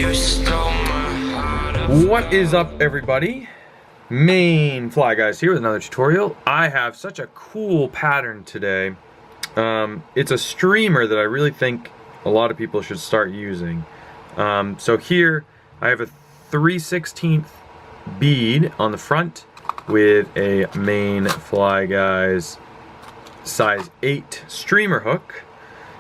What is up, everybody? Maine Fly Guys here with another tutorial. I have such a cool pattern today. It's a streamer that I really think a lot of people should start using. So here I have a 3/16 bead on the front with a Maine Fly Guys size 8 streamer hook.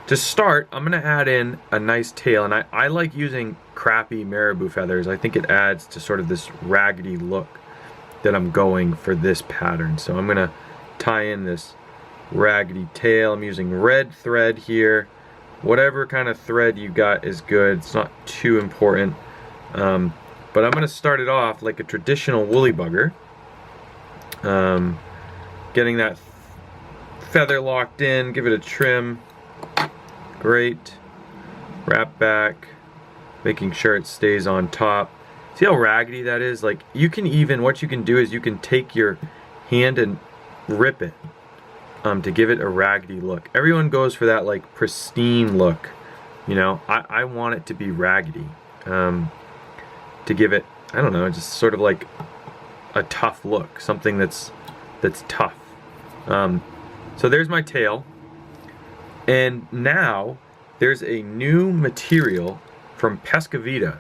To start, I'm going to add in a nice tail, and I like using crappy marabou feathers. I think it adds to sort of this raggedy look that I'm going for this pattern. So I'm going to tie in this raggedy tail. I'm using red thread here. Whatever kind of thread you got is good. It's not too important. But I'm going to start it off like a traditional woolly bugger. Getting that feather locked in, give it a trim. Great. Wrap back, making sure it stays on top. See how raggedy that is? Like, you can even, what you can do is you can take your hand and rip it to give it a raggedy look. Everyone goes for that like pristine look, you know. I want it to be raggedy, to give it, I don't know, just sort of like a tough look, something that's tough. So there's my tail. And now there's a new material from Pesca Vida,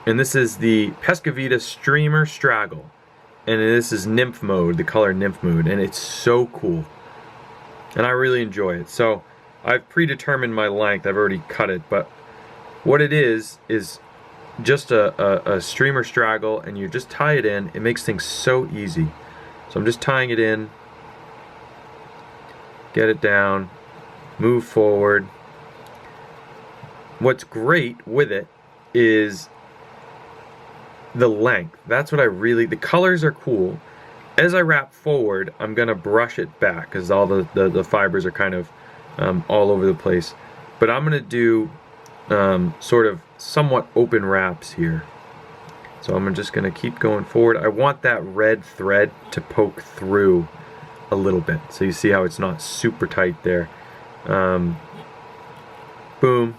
and this is the Pesca Vida Streamer Straggle, and this is nymph mode, the color nymph mode, and it's so cool, and I really enjoy it. So I've predetermined my length. I've already cut it, but what it is just a streamer straggle, and you just tie it in. It makes things so easy. So I'm just tying it in, get it down, move forward. What's great with it is the length. That's what I really, the colors are cool. As I wrap forward, I'm gonna brush it back because all the fibers are kind of all over the place. But I'm gonna do sort of somewhat open wraps here. So I'm just gonna keep going forward. I want that red thread to poke through a little bit. So you see how it's not super tight there. Boom,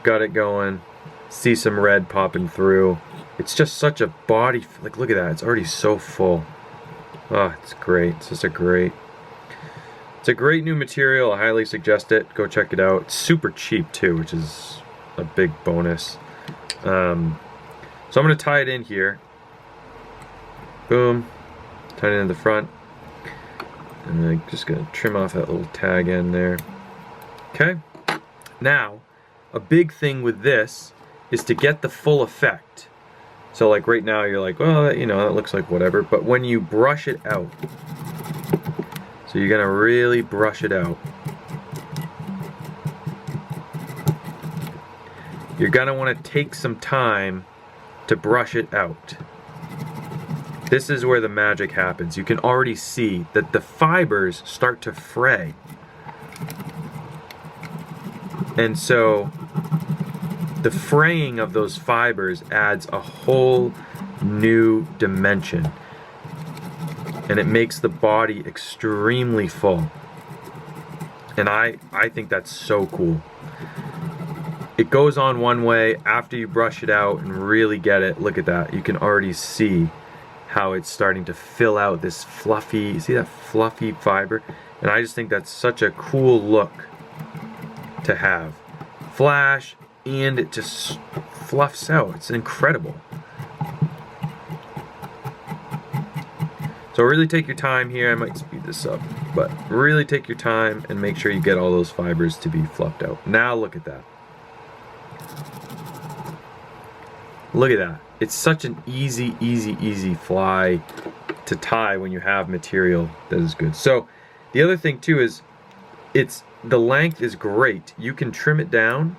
got it going. See some red popping through. It's just such a body, like, look at that, it's already so full. Oh, it's great. It's just it's a great new material. I highly suggest it. Go check it out. It's super cheap too, which is a big bonus. So I'm gonna tie it in here. Boom, tie it in the front. And I'm just going to trim off that little tag end there. Okay. Now, a big thing with this is to get the full effect. So like right now you're like, well, you know, that looks like whatever. But when you brush it out, so you're going to really brush it out. You're going to want to take some time to brush it out. This is where the magic happens. You can already see that the fibers start to fray. And so the fraying of those fibers adds a whole new dimension. And it makes the body extremely full. And I think that's so cool. It goes on one way after you brush it out and really get it. Look at that. You can already see how it's starting to fill out this fluffy, see that fluffy fiber? And I just think that's such a cool look to have. Flash, and it just fluffs out. It's incredible. So really take your time here. I might speed this up, but really take your time and make sure you get all those fibers to be fluffed out. Now look at that. Look at that. It's such an easy fly to tie when you have material that is good. So the other thing too is the length is great. You can trim it down.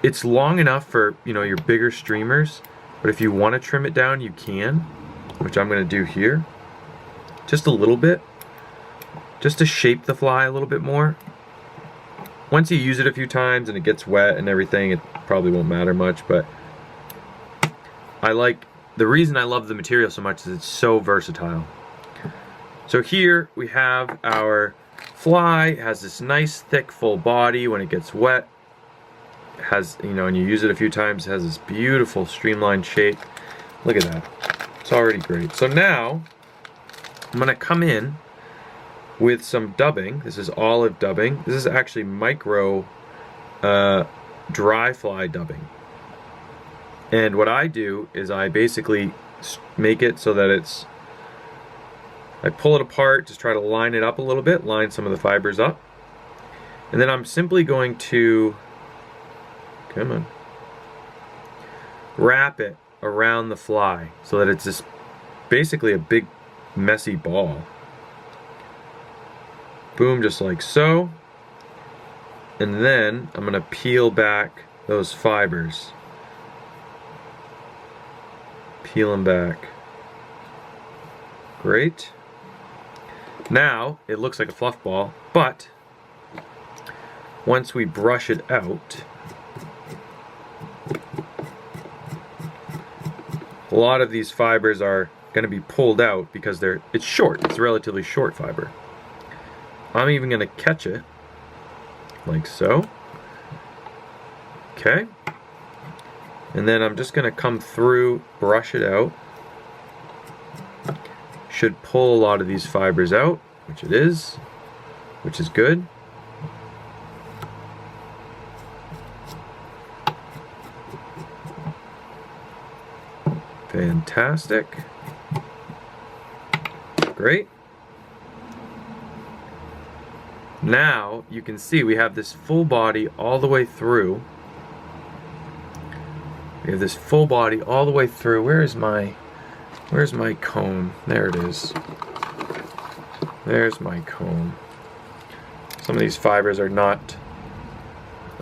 It's long enough for, you know, your bigger streamers, but if you want to trim it down, you can, which I'm going to do here. Just a little bit, just to shape the fly a little bit more. Once you use it a few times and it gets wet and everything, it probably won't matter much, but the reason I love the material so much is it's so versatile. So here we have our fly. It has this nice thick full body. When it gets wet, has, you know, and you use it a few times, it has this beautiful streamlined shape. Look at that. It's already great. So now I'm gonna come in with some dubbing. This is olive dubbing. This is actually micro dry fly dubbing. And what I do is I basically make it so that it's, I pull it apart, just try to line it up a little bit, line some of the fibers up. And then I'm simply going to, come on, wrap it around the fly so that it's just basically a big messy ball. Boom, just like so. And then I'm gonna peel back those fibers. Peel them back. Great. Now it looks like a fluff ball, but once we brush it out, a lot of these fibers are going to be pulled out because it's short. It's a relatively short fiber. I'm even going to catch it like so. Okay. And then I'm just going to come through, brush it out. Should pull a lot of these fibers out, which it is, which is good. Fantastic. Great. Now you can see we have this full body all the way through. We have this full body all the way through. Where's my comb? There it is. There's my comb. Some of these fibers are not,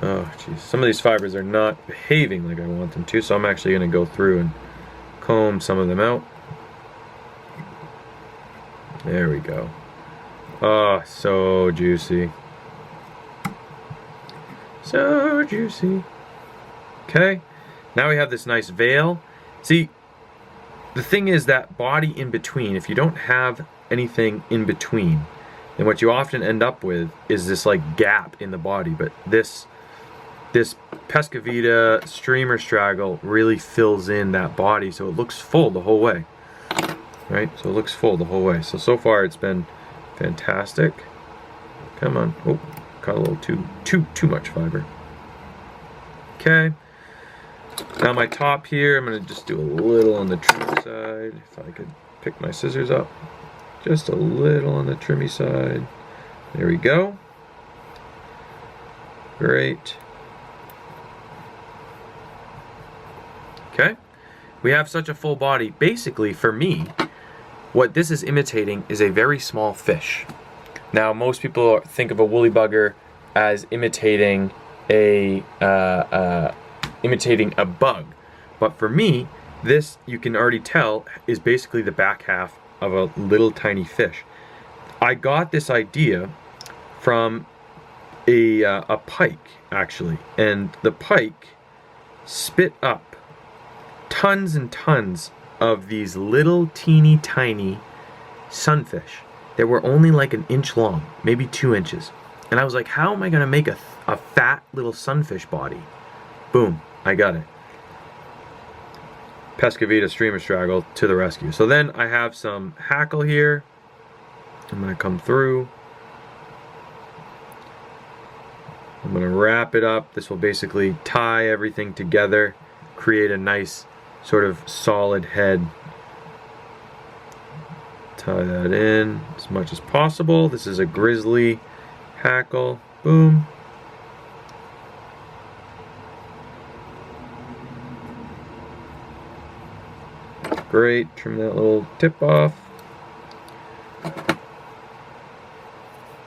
oh geez, some of these fibers are not behaving like I want them to, so I'm actually going to go through and comb some of them out. There we go. Oh, so juicy. So juicy. Okay, now we have this nice veil. See, the thing is that body in between, if you don't have anything in between, then what you often end up with is this like gap in the body. But this Pesca Vida Streamer Straggle really fills in that body, so it looks full the whole way. Right? So it looks full the whole way. So far it's been fantastic. Come on. Oh, got a little too much fiber. Okay. Now my top here, I'm going to just do a little on the trim side. If I could pick my scissors up. Just a little on the trimmy side. There we go. Great. Okay. We have such a full body. Basically, for me, what this is imitating is a very small fish. Now, most people think of a woolly bugger as imitating a bug, but for me, this, you can already tell, is basically the back half of a little tiny fish. I got this idea from a pike, actually, and the pike spit up tons and tons of these little teeny tiny sunfish that were only like an inch long, maybe 2 inches. And I was like, how am I going to make a fat little sunfish body? Boom, I got it. Pesca Vida Streamer Straggle to the rescue. So then I have some hackle here. I'm going to come through. I'm going to wrap it up. This will basically tie everything together, create a nice sort of solid head. Tie that in as much as possible. This is a grizzly hackle. Boom. Great, trim that little tip off.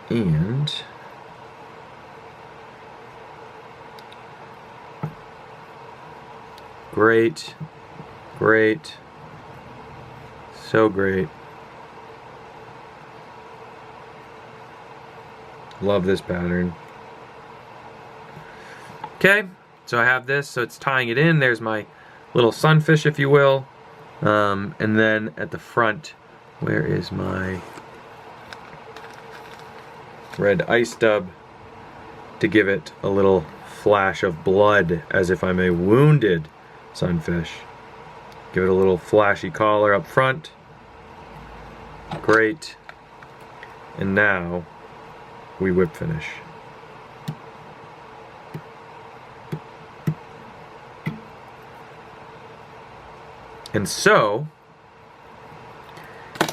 And great, great, so great. Love this pattern. Okay, so I have this, so it's tying it in. There's my little sunfish, if you will. And then at the front, where is my red ice dub to give it a little flash of blood as if I'm a wounded sunfish. Give it a little flashy collar up front. Great. And now we whip finish. And so,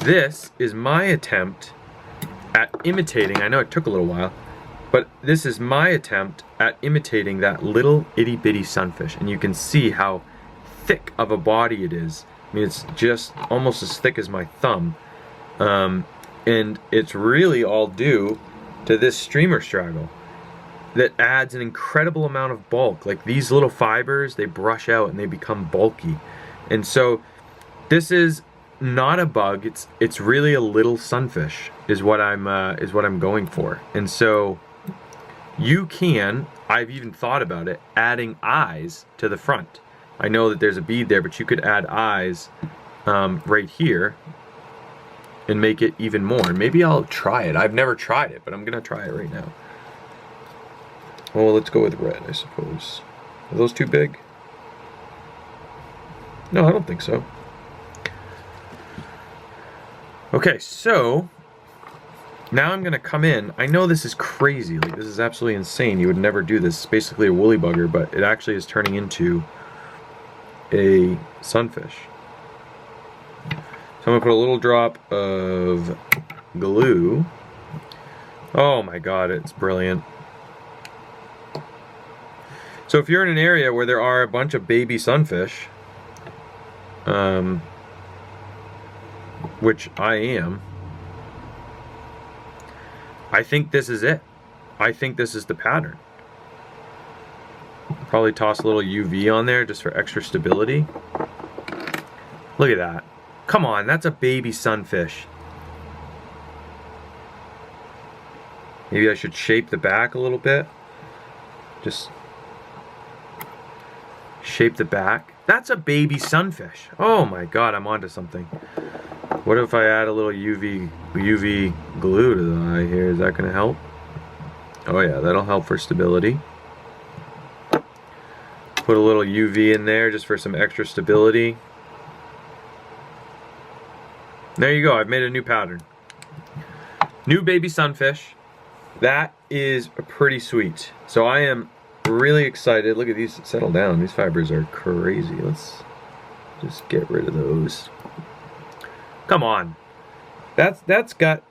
this is my attempt at imitating, I know it took a little while, but this is my attempt at imitating that little itty bitty sunfish. And you can see how thick of a body it is. I mean, it's just almost as thick as my thumb. And it's really all due to this streamer straggle that adds an incredible amount of bulk. Like these little fibers, they brush out and they become bulky. And so this is not a bug, it's really a little sunfish is what I'm going for. And so you can, I've even thought about it, adding eyes to the front. I know that there's a bead there, but you could add eyes right here and make it even more. And maybe I'll try it. I've never tried it, but I'm gonna try it right now. Well, let's go with red, I suppose. Are those too big? No, I don't think so. Okay, so now I'm gonna come in. I know this is crazy, like this is absolutely insane. You would never do this. It's basically a woolly bugger, but it actually is turning into a sunfish. So I'm gonna put a little drop of glue. Oh my god, it's brilliant. So if you're in an area where there are a bunch of baby sunfish, which I am, I think this is it. I think this is the pattern. Probably toss a little UV on there just for extra stability. Look at that. Come on, that's a baby sunfish. Maybe I should shape the back a little bit. Just shape the back. That's a baby sunfish. Oh my god, I'm onto something. What if I add a little UV glue to the eye here? Is that going to help? Oh yeah, that'll help for stability. Put a little UV in there just for some extra stability. There you go, I've made a new pattern. New baby sunfish. That is pretty sweet. So I am really excited. Look at these settle down. These fibers are crazy. Let's just get rid of those. Come on. That's got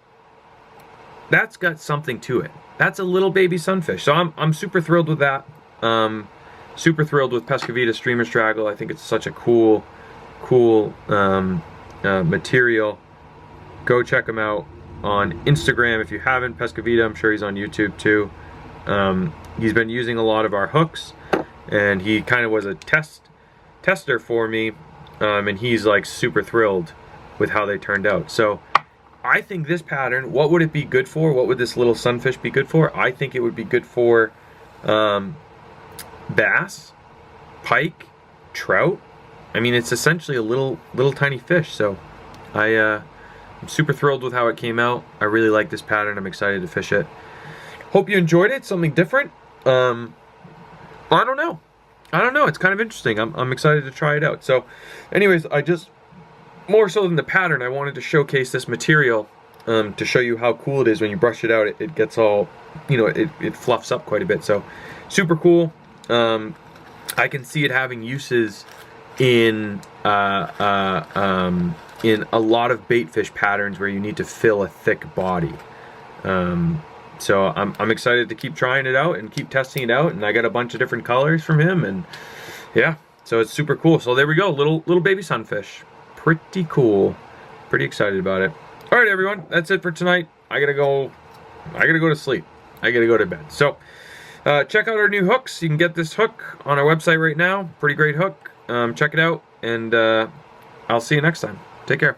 something to it. That's a little baby sunfish. So I'm super thrilled with that. Super thrilled with Pesca Vida Streamer Straggle. I think it's such a cool material. Go check him out on Instagram if you haven't. Pesca Vida, I'm sure he's on YouTube too. He's been using a lot of our hooks, and he kind of was a tester for me, and he's like super thrilled with how they turned out. So I think this pattern, what would it be good for? What would this little sunfish be good for? I think it would be good for bass, pike, trout. I mean, it's essentially a little tiny fish. So I'm super thrilled with how it came out. I really like this pattern. I'm excited to fish it. Hope you enjoyed it. Something different. I don't know. It's kind of interesting. I'm excited to try it out. So anyways, more so than the pattern, I wanted to showcase this material to show you how cool it is. When you brush it out, it gets all, you know, it fluffs up quite a bit. So super cool. I can see it having uses in a lot of bait fish patterns where you need to fill a thick body. So I'm excited to keep trying it out and keep testing it out. And I got a bunch of different colors from him, and yeah, so it's super cool. So there we go, little baby sunfish. Pretty cool. Pretty excited about it. All right, everyone, that's it for tonight. I gotta go to sleep. I gotta go to bed. So check out our new hooks. You can get this hook on our website right now. Pretty great hook. Check it out, and I'll see you next time. Take care.